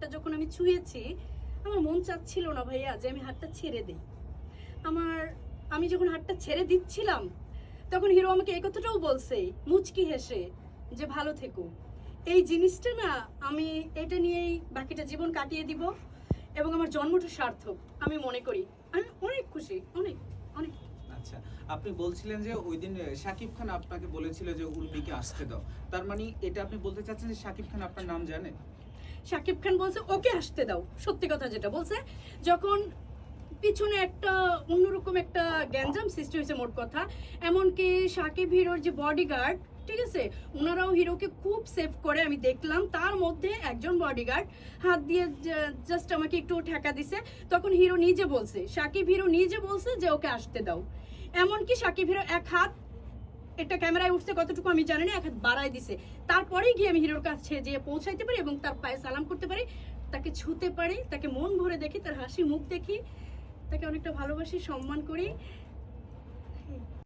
হাতটা যখন আমি ছুঁয়েছি, আমার মন চাচ্ছিল না ভাইয়া যে আমি হাতটা ছেড়ে দিই। আমি যখন হাতটা ছেড়ে দিচ্ছিলাম, তখন হিরো আমাকে এই কথাটাও বলছে মুচকি হেসে যে ভালো থেকো। এই জিনিসটা না, আমি এটা নিয়েই বাকিটা জীবন কাটিয়ে দিব এবং আমার জন্মটা সার্থক আমি মনে করি। আমি অনেক খুশি, অনেক অনেক। আচ্ছা, আপনি বলছিলেন যে ওই দিন শাকিব খান আপনাকে বলেছিল যে উর্মিকে আসতে দাও, তার মানে এটা আপনি বলতে চাচ্ছেন যে শাকিব খান আপনার নাম জানে? শাকিব খান বলছে ওকে আসতে দাও, সত্যি কথা যেটা বলছে। যখন পিছনে একটা অন্যরকম একটা গ্যাঞ্জাম সৃষ্টি হয়েছে মোট কথা, এমনকি শাকিব হিরোর যে বডিগার্ড, ঠিক আছে, ওনারাও হিরোকে খুব সেভ করে আমি দেখলাম। তার মধ্যে একজন বডিগার্ড হাত দিয়ে জাস্ট আমাকে একটু ঠেকা দিছে। তখন হিরো নিজে বলছে, শাকিব হিরো নিজে বলছে যে ওকে আসতে দাও। এমনকি শাকিব হিরো এক হাত, এটা ক্যামেরায় উঠছে কতটুকু আমি জানি না, এক হাত বাড়ায় দিছে। তারপরেই গিয়ে আমি হিরোর কাছে যেয়ে পৌঁছাইতে পারি এবং তার পায়ে সালাম করতে পারি, তাকে ছুতে পারি, তাকে মন ভরে দেখি, তার হাসি মুখ দেখি, তাকে অনেকটা ভালোবাসি, সম্মান করি।